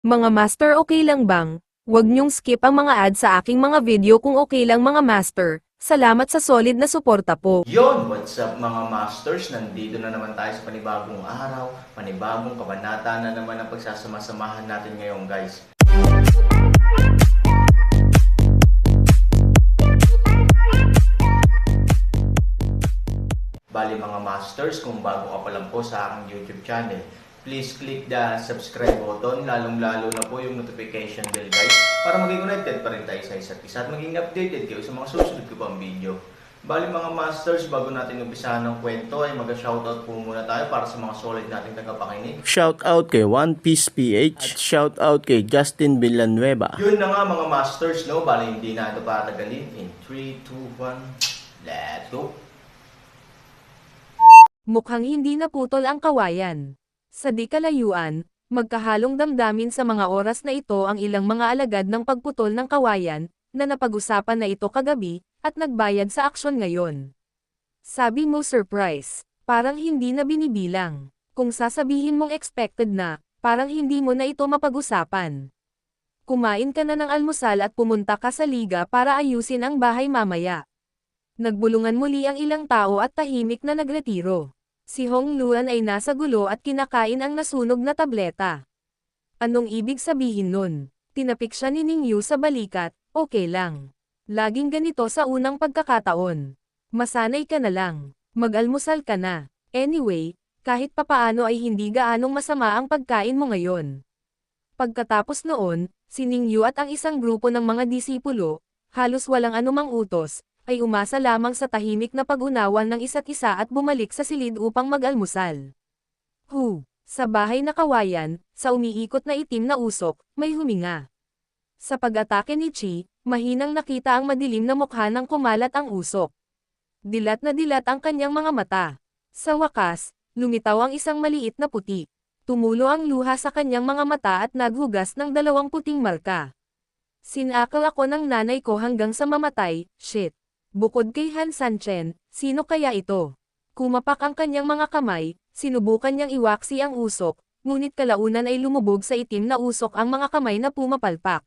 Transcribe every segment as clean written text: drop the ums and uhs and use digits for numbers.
Mga master, okay lang bang? Huwag niyong skip ang mga ads sa aking mga video kung okay lang mga master. Salamat sa solid na suporta po. Yon, what's up mga masters? Nandito na naman tayo sa panibagong araw, panibagong kabanata na naman ang pagsasama-samahan natin ngayon guys. Bali mga masters, kung bago ka pa lang po sa aking YouTube channel, please click the subscribe button, lalong-lalo na po yung notification bell guys, para maging connected pa rin tayo sa isa't isa at maging updated kayo sa mga susunod ko pang video. Bali mga masters, bago natin umpisahan ng kwento ay mag-shoutout po muna tayo para sa mga solid nating tagapakinig. Shoutout kay One Piece PH at shoutout kay Justin Villanueva. Yun na nga mga masters, no? Bali hindi na ito patagalin. In 3, 2, 1, let's go! Mukhang hindi naputol ang kawayan. Sa di kalayuan, magkahalong damdamin sa mga oras na ito ang ilang mga alagad ng pagputol ng kawayan, na napag-usapan na ito kagabi, at nagbayad sa aksyon ngayon. Sabi mo surprise, parang hindi na binibilang. Kung sasabihin mong expected na, parang hindi mo na ito mapag-usapan. Kumain ka na ng almusal at pumunta ka sa liga para ayusin ang bahay mamaya. Nagbulungan muli ang ilang tao at tahimik na nagretiro. Si Hong Luan ay nasa gulo at kinakain ang nasunog na tableta. Anong ibig sabihin nun? Tinapik siya ni Ning Yu sa balikat, okay lang. Laging ganito sa unang pagkakataon. Masanay ka na lang. Mag-almusal ka na. Anyway, kahit papaano ay hindi gaanong masama ang pagkain mo ngayon. Pagkatapos noon, si Ning Yu at ang isang grupo ng mga disipulo, halos walang anumang utos, ay umasa lamang sa tahimik na pag-unawan ng isa't isa at bumalik sa silid upang mag-almusal. Sa bahay na kawayan, sa umiikot na itim na usok, may huminga. Sa pag-atake ni Chi, mahinang nakita ang madilim na mukha ng kumalat ang usok. Dilat na dilat ang kanyang mga mata. Sa wakas, lumitaw ang isang maliit na puti. Tumulo ang luha sa kanyang mga mata at naghugas ng dalawang puting marka. Sinakal ako ng nanay ko hanggang sa mamatay, shit. Bukod kay Han Sanchen, sino kaya ito? Kumapak ang kanyang mga kamay, sinubukan niyang iwaksi ang usok, ngunit kalaunan ay lumubog sa itim na usok ang mga kamay na pumapalpak.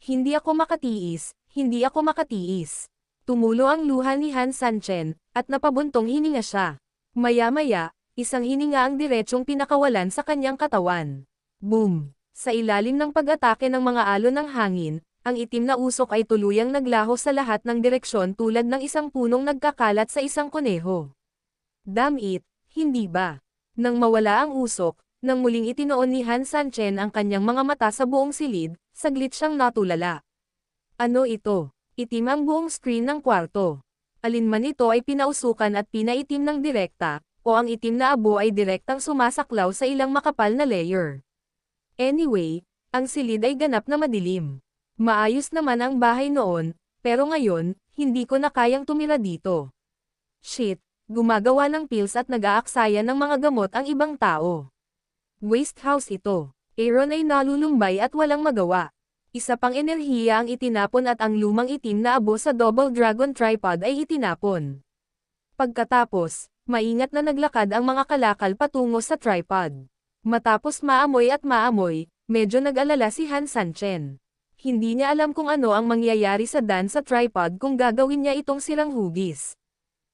Hindi ako makatiis, hindi ako makatiis. Tumulo ang luha ni Han Sanchen, at napabuntong hininga siya. Maya-maya, isang hininga ang diretsong pinakawalan sa kanyang katawan. Boom! Sa ilalim ng pag-atake ng mga alon ng hangin, ang itim na usok ay tuluyang naglaho sa lahat ng direksyon tulad ng isang punong nagkakalat sa isang kuneho. Damn it, hindi ba? Nang mawala ang usok, nang muling itinoon ni Han Sanchen ang kanyang mga mata sa buong silid, saglit siyang natulala. Ano ito? Itim ang buong screen ng kwarto. Alinman ito ay pinausukan at pinaitim ng direkta, o ang itim na abo ay direktang sumasaklaw sa ilang makapal na layer. Anyway, ang silid ay ganap na madilim. Maayos naman ang bahay noon, pero ngayon, hindi ko na kayang tumira dito. Shit, gumagawa ng pills at nag-aaksaya ng mga gamot ang ibang tao. Waste house ito. Aaron ay nalulumbay at walang magawa. Isa pang enerhiya ang itinapon at ang lumang itim na abo sa Double Dragon Tripod ay itinapon. Pagkatapos, maingat na naglakad ang mga kalakal patungo sa tripod. Matapos maamoy at maamoy, medyo nag-alala si Han Sanchen. Hindi niya alam kung ano ang mangyayari sa dan sa tripod kung gagawin niya itong silang hugis.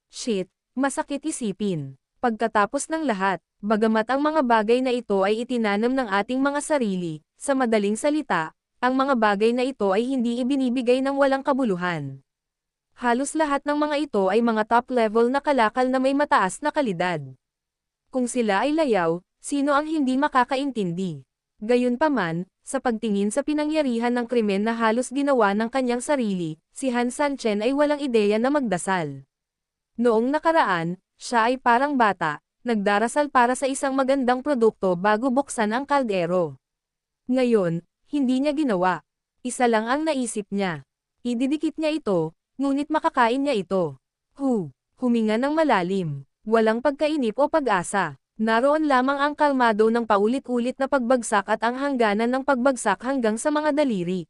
Shit, masakit isipin. Pagkatapos ng lahat, bagamat ang mga bagay na ito ay itinanam ng ating mga sarili, sa madaling salita, ang mga bagay na ito ay hindi ibinibigay ng walang kabuluhan. Halos lahat ng mga ito ay mga top-level na kalakal na may mataas na kalidad. Kung sila ay layaw, sino ang hindi makakaintindi? Gayunpaman, sa pagtingin sa pinangyarihan ng krimen na halos ginawa ng kanyang sarili, si Han Sanchen ay walang ideya na magdasal. Noong nakaraan, siya ay parang bata, nagdarasal para sa isang magandang produkto bago buksan ang kaldero. Ngayon, hindi niya ginawa. Isa lang ang naisip niya. Ididikit niya ito, ngunit makakain niya ito. Huminga ng malalim. Walang pagkainip o pag-asa. Naroon lamang ang kalmado ng paulit-ulit na pagbagsak at ang hangganan ng pagbagsak hanggang sa mga daliri.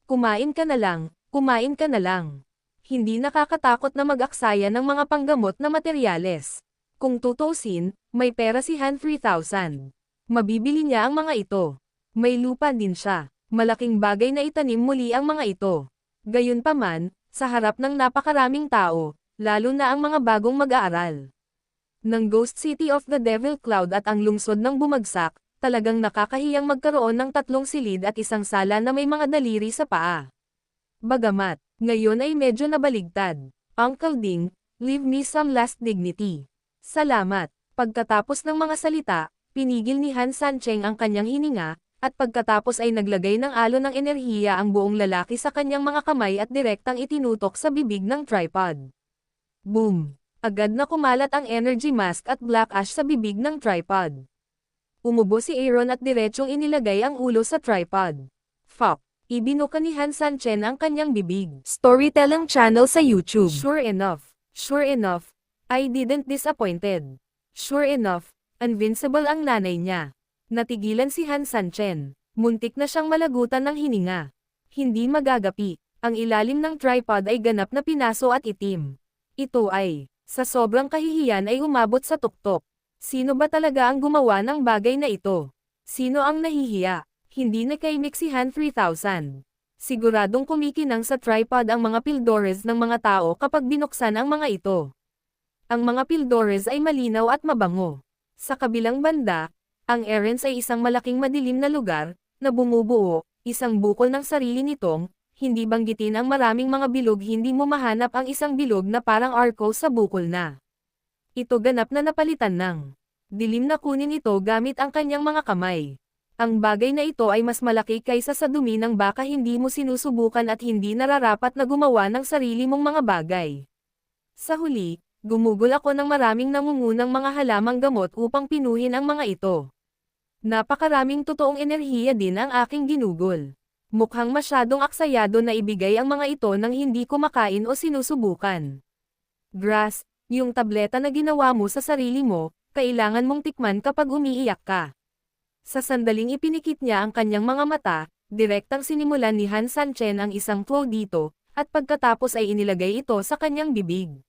Kumain ka na lang, kumain ka na lang. Hindi nakakatakot na mag-aksaya ng mga panggamot na materyales. Kung tutusin, may pera si Han 3,000. Mabibili niya ang mga ito. May lupa din siya. Malaking bagay na itanim muli ang mga ito. Gayunpaman, sa harap ng napakaraming tao, lalo na ang mga bagong mag-aaral ng Ghost City of the Devil Cloud at ang lungsod ng bumagsak, talagang nakakahiyang magkaroon ng 3 silid at isang sala na may mga daliri sa paa. Bagamat, ngayon ay medyo nabaligtad. Uncle Ding, leave me some last dignity. Salamat. Pagkatapos ng mga salita, pinigil ni Han Sancheng ang kanyang hininga, at pagkatapos ay naglagay ng alon ng enerhiya ang buong lalaki sa kanyang mga kamay at direktang itinutok sa bibig ng tripod. Boom! Agad na kumalat ang energy mask at black ash sa bibig ng tripod. Umubo si Aaron at diretsyong inilagay ang ulo sa tripod. Fuck! Ibinuka ni Han Sanchen ang kanyang bibig. Storytelling channel sa YouTube. Sure enough, I didn't disappointed. Sure enough, invincible ang nanay niya. Natigilan si Han Sanchen. Muntik na siyang malagutan ng hininga. Hindi magagapi. Ang ilalim ng tripod ay ganap na pinaso at itim. Ito ay, sa sobrang kahihiyan ay umabot sa tuktok. Sino ba talaga ang gumawa ng bagay na ito? Sino ang nahihiya? Hindi na kay Han 3000. Siguradong kumikinang sa tripod ang mga pildores ng mga tao kapag binuksan ang mga ito. Ang mga pildores ay malinaw at mabango. Sa kabilang banda, ang Erens ay isang malaking madilim na lugar, na bumubuo, isang bukol ng sarili nitong, hindi banggitin ang maraming mga bilog, hindi mo mahanap ang isang bilog na parang arco sa bukol na. Ito ganap na napalitan ng dilim na kunin ito gamit ang kanyang mga kamay. Ang bagay na ito ay mas malaki kaysa sa dumi ng baka, hindi mo sinusubukan at hindi nararapat na gumawa ng sarili mong mga bagay. Sa huli, gumugol ako ng maraming nangungunang mga halamang gamot upang pinuhin ang mga ito. Napakaraming totoong enerhiya din ang aking ginugol. Mukhang masyadong aksayado na ibigay ang mga ito nang hindi kumakain o sinusubukan. Grass, yung tableta na ginawa mo sa sarili mo, kailangan mong tikman kapag umiiyak ka. Sa sandaling ipinikit niya ang kanyang mga mata, direktang sinimulan ni Han Sanchen ang isang flow dito, at pagkatapos ay inilagay ito sa kanyang bibig.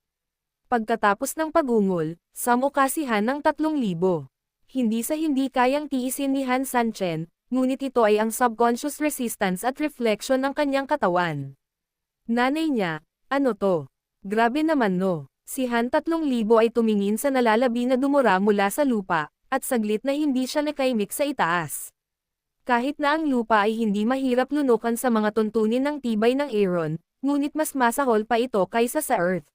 Pagkatapos ng pagungol, samukasihan ng 3,000. Hindi sa hindi kayang tiisin ni Han Sanchen, ngunit ito ay ang subconscious resistance at reflection ng kanyang katawan. Nanay niya, ano to? Grabe naman no. Si Han 3,000 ay tumingin sa nalalabi na dumura mula sa lupa, at saglit na hindi siya nakaimik sa itaas. Kahit na ang lupa ay hindi mahirap lunukan sa mga tuntunin ng tibay ng Aaron, ngunit mas masahol pa ito kaysa sa Earth.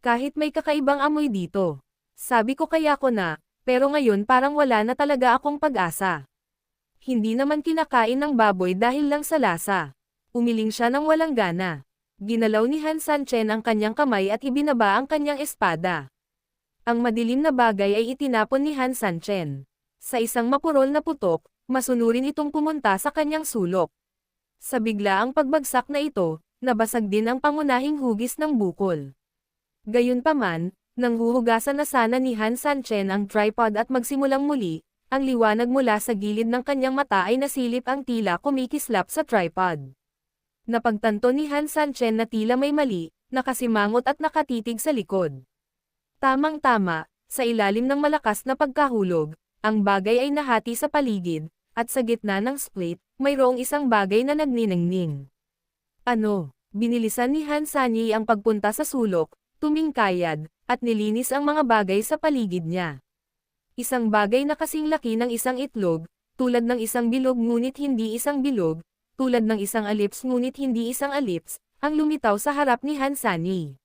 Kahit may kakaibang amoy dito. Sabi ko kaya ko na, pero ngayon parang wala na talaga akong pag-asa. Hindi naman kinakain ng baboy dahil lang sa lasa. Umiling siya ng walang gana. Ginalaw ni Han Sanchen ang kanyang kamay at ibinaba ang kanyang espada. Ang madilim na bagay ay itinapon ni Han Sanchen. Sa isang mapurol na putok, masunurin itong pumunta sa kanyang sulok. Sa biglaang pagbagsak na ito, nabasag din ang pangunahing hugis ng bukol. Gayunpaman, nang huhugasan na sana ni Han Sanchen ang tripod at magsimulang muli, ang liwanag mula sa gilid ng kanyang mata ay nasilip ang tila kumikislap sa tripod. Napagtanto ni Han Sanchen na tila may mali, nakasimangot at nakatitig sa likod. Tamang-tama, sa ilalim ng malakas na pagkahulog, ang bagay ay nahati sa paligid, at sa gitna ng split, mayroong isang bagay na nagniningning. Ano? Binilisan ni Han Sanyi ang pagpunta sa sulok, tumingkayad, at nilinis ang mga bagay sa paligid niya. Isang bagay na kasing laki ng isang itlog, tulad ng isang bilog ngunit hindi isang bilog, tulad ng isang alips ngunit hindi isang alips, ang lumitaw sa harap ni Han Sanyi.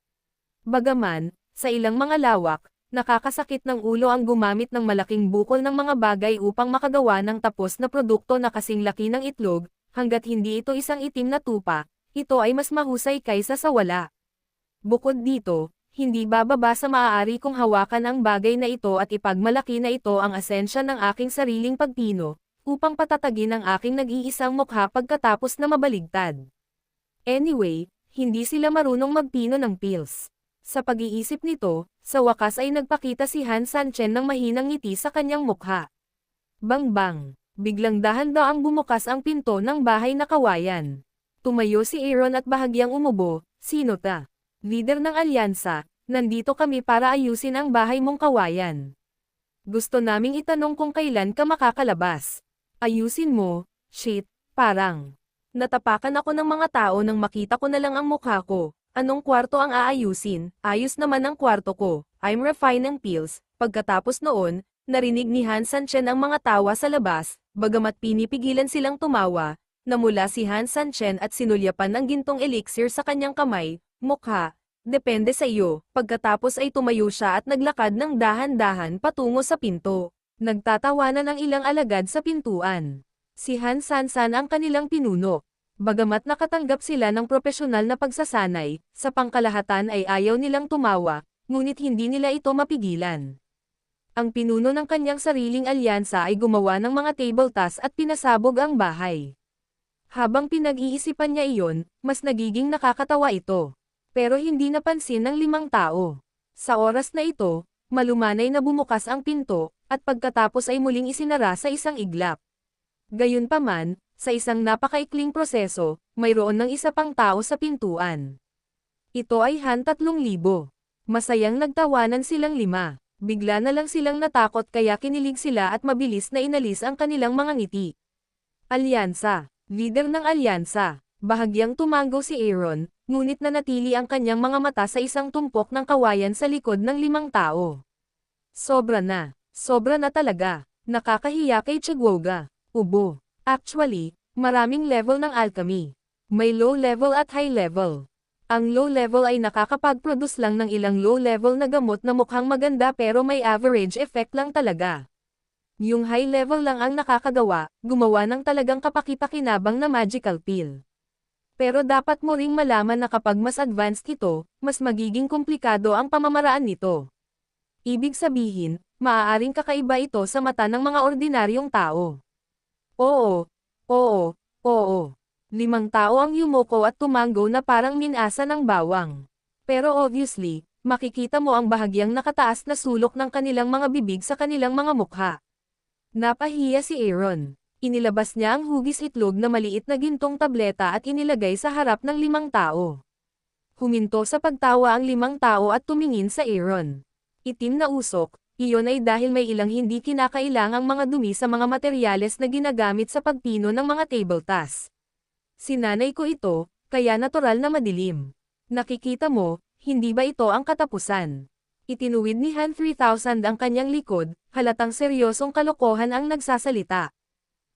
Bagaman, sa ilang mga lawak, nakakasakit ng ulo ang gumamit ng malaking bukol ng mga bagay upang makagawa ng tapos na produkto na kasing laki ng itlog, hanggat hindi ito isang itim na tupa, ito ay mas mahusay kaysa sa wala. Bukod dito, hindi bababa sa maaari kong hawakan ang bagay na ito at ipagmalaki na ito ang asensya ng aking sariling pagpino, upang patatagin ang aking nag-iisang mukha pagkatapos na mabaligtad. Anyway, hindi sila marunong magpino ng pills. Sa pag-iisip nito, sa wakas ay nagpakita si Han Sanchen ng mahinang ngiti sa kanyang mukha. Bang-bang! Biglang dahan-daang bumukas ang pinto ng bahay na kawayan. Tumayo si Aaron at bahagyang umubo. Sino ta? Leader ng alyansa, nandito kami para ayusin ang bahay mong kawayan. Gusto naming itanong kung kailan ka makakalabas. Ayusin mo, shit, parang. Natapakan ako ng mga tao nang makita ko na lang ang mukha ko. Anong kwarto ang aayusin? Ayos naman ang kwarto ko. I'm refining pills. Pagkatapos noon, narinig ni Han Sanchen ang mga tawa sa labas, bagamat pinipigilan silang tumawa, namula si Han Sanchen at sinulyapan ng gintong elixir sa kanyang kamay, mukha. Depende sa iyo. Pagkatapos ay tumayo siya at naglakad ng dahan-dahan patungo sa pinto. Nagtatawanan ang ilang alagad sa pintuan. Si Han Sansan ang kanilang pinuno. Bagamat nakatanggap sila ng propesyonal na pagsasanay, sa pangkalahatan ay ayaw nilang tumawa, ngunit hindi nila ito mapigilan. Ang pinuno ng kanyang sariling alyansa ay gumawa ng mga table tasks at pinasabog ang bahay. Habang pinag-iisipan niya iyon, mas nagiging nakakatawa ito. Pero hindi napansin ng 5 tao. Sa oras na ito, malumanay na bumukas ang pinto, at pagkatapos ay muling isinara sa isang iglap. Gayunpaman, sa isang napakaikling proseso, mayroon ng isa pang tao sa pintuan. Ito ay Han 3,000. Masayang nagtawanan silang 5. Bigla na lang silang natakot kaya kinilig sila at mabilis na inalis ang kanilang mga ngiti. Alyansa. Leader ng alyansa. Bahagyang tumango si Aaron, ngunit nanatili ang kanyang mga mata sa isang tumpok ng kawayan sa likod ng 5 tao. Sobra na talaga. Nakakahiya kay Chagwoga. Ubo. Actually, maraming level ng alchemy. May low level at high level. Ang low level ay nakakapag-produce lang ng ilang low level na gamot na mukhang maganda pero may average effect lang talaga. Yung high level lang ang nakakagawa, gumawa ng talagang kapaki-pakinabang na magical pill. Pero dapat mo ring malaman na kapag mas advanced ito, mas magiging komplikado ang pamamaraan nito. Ibig sabihin, maaaring kakaiba ito sa mata ng mga ordinaryong tao. Oo. 5 tao ang yumuko at tumango na parang minasa ng bawang. Pero obviously, makikita mo ang bahagyang nakataas na sulok ng kanilang mga bibig sa kanilang mga mukha. Napahiya si Aaron. Inilabas niya ang hugis itlog na maliit na gintong tableta at inilagay sa harap ng 5 tao. Huminto sa pagtawa ang 5 tao at tumingin sa Aaron. Itim na usok. Iyon ay dahil may ilang hindi kinakailangang mga dumi sa mga materyales na ginagamit sa pagpino ng mga table tasks. Sinanay ko ito, kaya natural na madilim. Nakikita mo, hindi ba ito ang katapusan? Itinuwid ni Han 3000 ang kanyang likod, halatang seryosong kalokohan ang nagsasalita.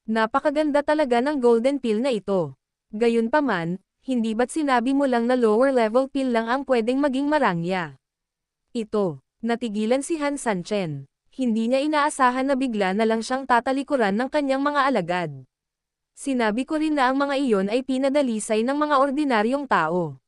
Napakaganda talaga ng golden pill na ito. Gayunpaman, hindi ba't sinabi mo lang na lower level pill lang ang pwedeng maging marangya? Ito. Natigilan si Han Sanchen. Hindi niya inaasahan na bigla na lang siyang tatalikuran ng kanyang mga alagad. Sinabi ko rin na ang mga iyon ay pinadalisay ng mga ordinaryong tao.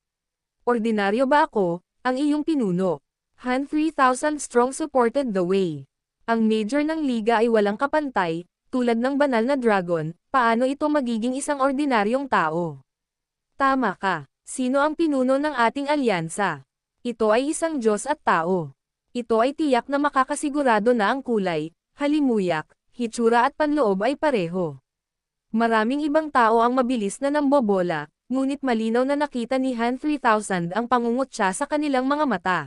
Ordinaryo ba ako, ang iyong pinuno? Han 3000 strong supported the way. Ang major ng liga ay walang kapantay, tulad ng banal na dragon, paano ito magiging isang ordinaryong tao? Tama ka. Sino ang pinuno ng ating alyansa? Ito ay isang Diyos at tao. Ito ay tiyak na makakasigurado na ang kulay, halimuyak, hitsura at panloob ay pareho. Maraming ibang tao ang mabilis na nambobola, ngunit malinaw na nakita ni Han 3000 ang pangungutya sa kanilang mga mata.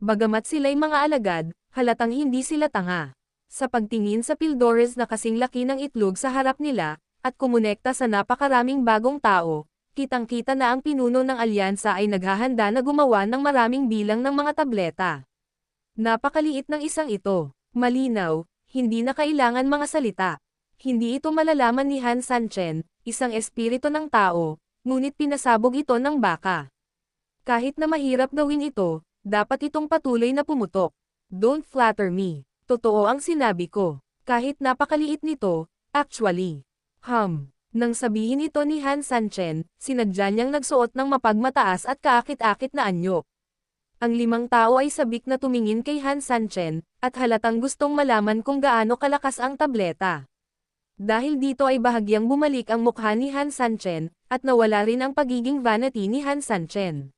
Bagamat sila'y mga alagad, halatang hindi sila tanga. Sa pagtingin sa Pildores na kasing laki ng itlog sa harap nila, at kumonekta sa napakaraming bagong tao, kitang-kita na ang pinuno ng alyansa ay naghahanda na gumawa ng maraming bilang ng mga tableta. Napakaliit ng isang ito. Malinaw, hindi na kailangan mga salita. Hindi ito malalaman ni Han Sanchen, isang espiritu ng tao, ngunit pinasabog ito ng baka. Kahit na mahirap gawin ito, dapat itong patuloy na pumutok. Don't flatter me. Totoo ang sinabi ko. Kahit napakaliit nito, actually. Nang sabihin ito ni Han Sanchen, sinadya niyang nagsuot ng mapagmataas at kaakit-akit na anyo. Ang 5 tao ay sabik na tumingin kay Han Sanchen, at halatang gustong malaman kung gaano kalakas ang tableta. Dahil dito ay bahagyang bumalik ang mukha ni Han Sanchen, at nawala rin ang pagiging vanity ni Han Sanchen.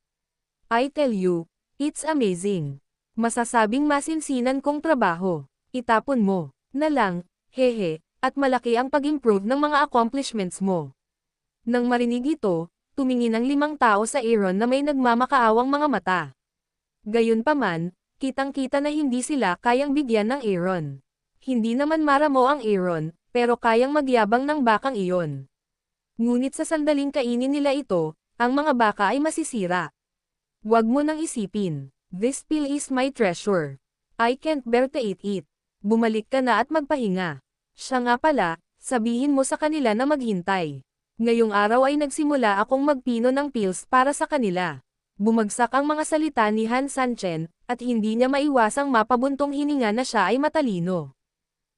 I tell you, it's amazing. Masasabing masinsinan kong trabaho. Itapon mo, na lang, hehe, at malaki ang pag-improve ng mga accomplishments mo. Nang marinig ito, tumingin ang 5 tao sa Aaron na may nagmamakaawang mga mata. Gayunpaman, kitang-kita na hindi sila kayang bigyan ng Aaron. Hindi naman maramo ang Aaron, pero kayang magyabang ng bakang iyon. Ngunit sa sandaling kainin nila ito, ang mga baka ay masisira. Huwag mo nang isipin. This pill is my treasure. I can't bear to eat it. Bumalik ka na at magpahinga. Siya nga pala, sabihin mo sa kanila na maghintay. Ngayong araw ay nagsimula akong magpino ng pills para sa kanila. Bumagsak ang mga salita ni Han Sanchen, at hindi niya maiwasang mapabuntong hininga na siya ay matalino.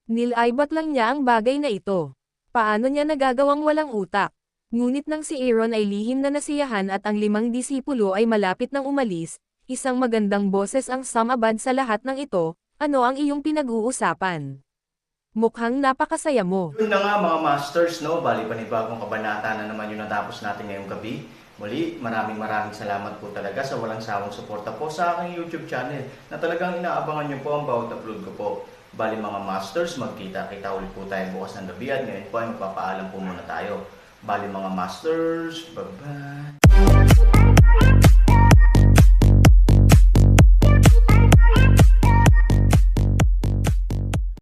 Nilaibat lang niya ang bagay na ito. Paano niya nagagawang walang utak? Ngunit nang si Aaron ay lihim na nasiyahan at ang 5 disipulo ay malapit nang umalis, isang magandang boses ang sumabad sa lahat ng ito, ano ang iyong pinag-uusapan? Mukhang napakasaya mo. Yun na nga mga masters, no? Bali panibagong kabanata na naman yung natapos natin ngayong gabi. Muli, maraming salamat po talaga sa walang sawang suporta po sa aking YouTube channel na talagang inaabangan nyo po ang bawat upload ko po. Bali mga masters, magkita-kita ulit po tayo bukas ng gabi at ngayon po ay magpapaalam po muna tayo. Bali mga masters, bye-bye!